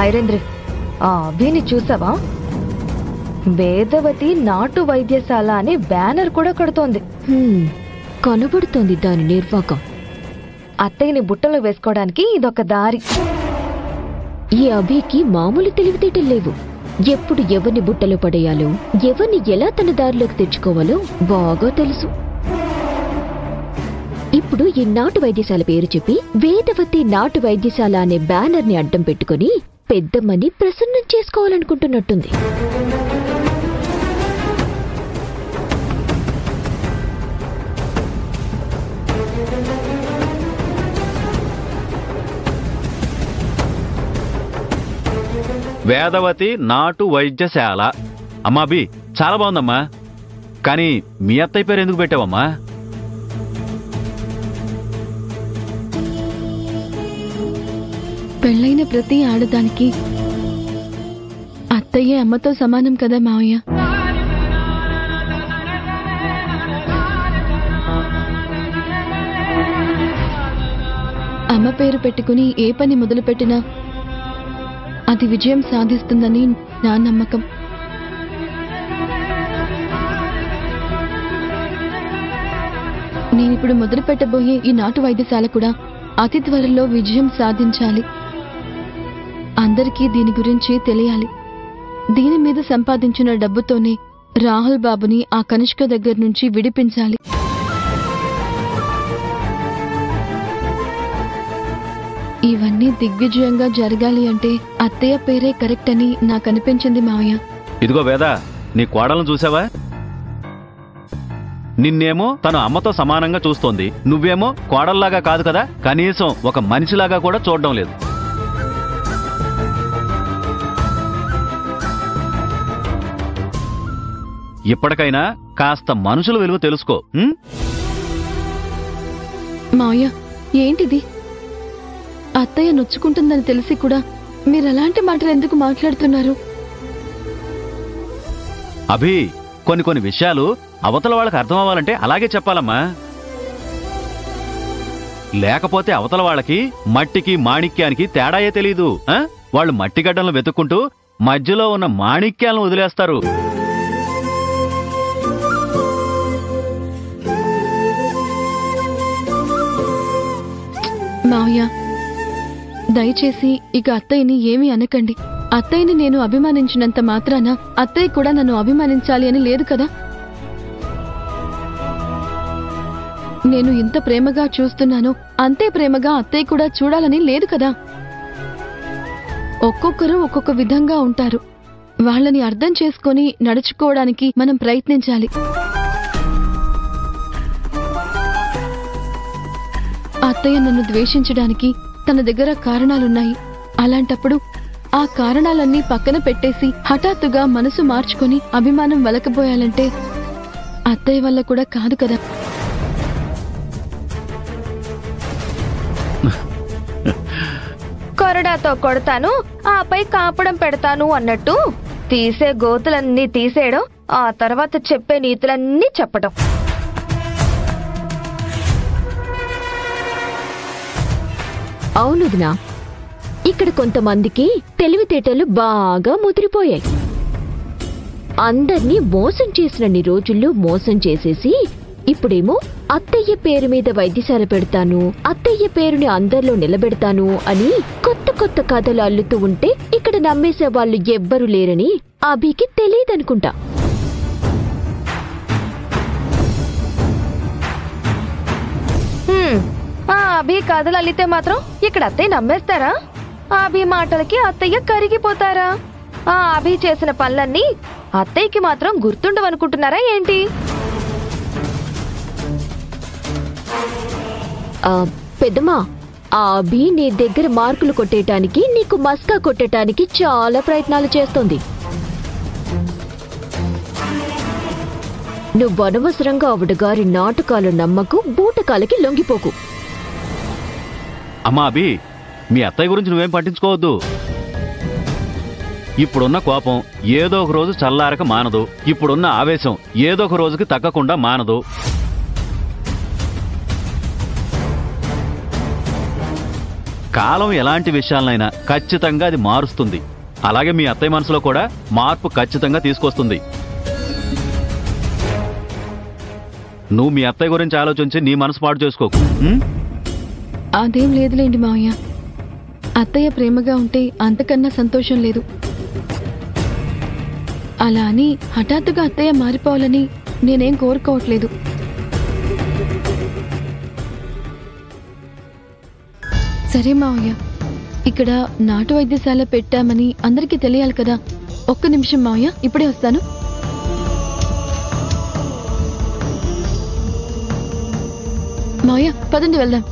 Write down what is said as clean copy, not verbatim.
ఐరేంద్ర, ఆ అభిని చూసావా? వేదవతి నాటు వైద్యశాల అనే బ్యానర్ కూడా కడుతోంది. కనబడుతోంది దాని నిర్వాకం. అత్తయ్యని బుట్టలో వేసుకోవడానికి ఇదొక దారి. ఈ అభికి మామూలు తెలివితేటలు లేవు. ఎప్పుడు ఎవరిని బుట్టలో పడేయాలో, ఎవరిని ఎలా తన దారిలోకి తెచ్చుకోవాలో బాగా తెలుసు. ఇప్పుడు ఈ నాటు వైద్యశాల పేరు చెప్పి వేదవతి నాటు వైద్యశాల అనే బ్యానర్ ని అడ్డం పెట్టుకుని పెద్దమ్మని ప్రసన్నం చేసుకోవాలనుకుంటున్నట్టుంది. వేదవతి నాటు వైద్యశాల. అమ్మా అభి, చాలా బాగుందమ్మా. కానీ మీ అత్తయ్య పేరు ఎందుకు పెట్టావమ్మా? పెళ్ళైన ప్రతి ఆడదానికి అత్తయ్య అమ్మతో సమానం కదా మావయ్య. అమ్మ పేరు పెట్టుకుని ఏ పని మొదలుపెట్టినా అది విజయం సాధిస్తుందని నా నమ్మకం. నేనిప్పుడు మొదలు పెట్టబోయే ఈ నాటు వైద్యశాల కూడా అతి త్వరలో విజయం సాధించాలి. అందరికీ దీని గురించి తెలియాలి. దీని మీద సంపాదించిన డబ్బుతోనే రాహుల్ బాబుని ఆ కనిష్క దగ్గర నుంచి విడిపించాలి. ఇవన్నీ దిగ్విజయంగా జరగాలి అంటే అత్తయ్య పేరే కరెక్ట్ అని నాకు అనిపించింది మావయ్య. ఇదిగో వేద, నీ కోడలను చూసావా? నిన్నేమో తను అమ్మతో సమానంగా చూస్తోంది, నువ్వేమో కోడల్లాగా కాదు కదా, కనీసం ఒక మనిషిలాగా కూడా చూడడం లేదు. ఇప్పటికైనా కాస్త మనుషుల విలువ తెలుసుకో. మావయ్య, ఏంటిది? అత్తయ్య నొచ్చుకుంటుందని తెలిసి కూడా మీరు అలాంటి మాటలు ఎందుకు మాట్లాడుతున్నారు? అభి, కొన్ని విషయాలు అవతల వాళ్ళకి అర్థం అవ్వాలంటే అలాగే చెప్పాలమ్మా. లేకపోతే అవతల వాళ్ళకి మట్టికి మాణిక్యానికి తేడాయే తెలీదు. వాళ్ళు మట్టిగడ్డలను వెతుక్కుంటూ మధ్యలో ఉన్న మాణిక్యాలను వదిలేస్తారు. మావయ్య, దయచేసి ఇక అత్తయ్యని ఏమీ అనకండి. అత్తయ్యని నేను అభిమానించినంత మాత్రాన అత్తయ్య కూడా నన్ను అభిమానించాలి అని లేదు కదా. నేను ఇంత ప్రేమగా చూస్తున్నాను, అంతే ప్రేమగా అత్తయ్య కూడా చూడాలని లేదు కదా. ఒక్కొక్కరు ఒక్కొక్క విధంగా ఉంటారు. వాళ్ళని అర్థం చేసుకొని నడుచుకోవడానికి మనం ప్రయత్నించాలి. అత్తయ్య నన్ను ద్వేషించడానికి తన దగ్గర కారణాలున్నాయి. అలాంటప్పుడు ఆ కారణాలన్నీ పక్కన పెట్టేసి హఠాత్తుగా మనసు మార్చుకొని అభిమానం వలకపోయాలంటే అత్తయ్య వల్ల కూడా కాదు కదా. కొరడాతో కొడతాను, ఆపై కాపడం పెడతాను అన్నట్టు తీసే గోతులన్నీ తీసేయడం, ఆ తర్వాత చెప్పే నీతులన్నీ చెప్పడం. అవునుదినా, ఇక్కడ కొంతమందికి తెలివితేటలు బాగా ముదిరిపోయాయి. అందర్నీ మోసం చేసినన్ని రోజుల్లో మోసం చేసేసి ఇప్పుడేమో అత్తయ్య పేరు మీద వైద్యశాల పెడతాను, అత్తయ్య పేరుని అందరిలో నిలబెడతాను అని కొత్త కథలు అల్లుతూ ఉంటే ఇక్కడ నమ్మేసే వాళ్ళు ఎవ్వరూ లేరని అభికి తెలియదనుకుంటా. ఆ అభి కథలు అల్లితే మాత్రం ఇక్కడ అత్తయ్య నమ్మేస్తారా? అభి మాటలకి అత్తయ్య కరిగిపోతారా? ఆ అభి చేసిన పనులన్నీ అత్తయ్యకి మాత్రం గుర్తుండవనుకుంటున్నారా ఏంటి? పెద్దమ్మా, ఆ అభి నీ దగ్గర మార్కులు కొట్టేయటానికి, నీకు మస్కా కొట్టేయటానికి చాలా ప్రయత్నాలు చేస్తోంది. నువ్వు అనవసరంగా ఆవిడగారి నాటకాలు నమ్మకు, బూటకాలకి లొంగిపోకు. అమ్మా అభి, మీ అత్తయ్య గురించి నువ్వేం పట్టించుకోవద్దు. ఇప్పుడున్న కోపం ఏదో ఒక రోజు చల్లారక మానదు, ఇప్పుడున్న ఆవేశం ఏదో ఒక రోజుకి తగ్గకుండా మానదు. కాలం ఎలాంటి విషయాలనైనా ఖచ్చితంగా అది మారుస్తుంది. అలాగే మీ అత్తయ్య మనసులో కూడా మార్పు ఖచ్చితంగా తీసుకొస్తుంది. నువ్వు మీ అత్తయ్య గురించి ఆలోచించి నీ మనసు పాడు చేసుకోకు. అదేం లేదులేండి మావయ్య. అత్తయ్య ప్రేమగా ఉంటే అంతకన్నా సంతోషం లేదు. అలా అని హఠాత్తుగా అత్తయ్య మారిపోవాలని నేనేం కోరుకోవట్లేదు. సరే మావయ్య, ఇక్కడ నాటు వైద్యశాల పెట్టామని అందరికీ తెలియాలి కదా. ఒక్క నిమిషం మావయ్య, ఇప్పుడే వస్తాను. మావయ్య పదండి వెళ్దాం.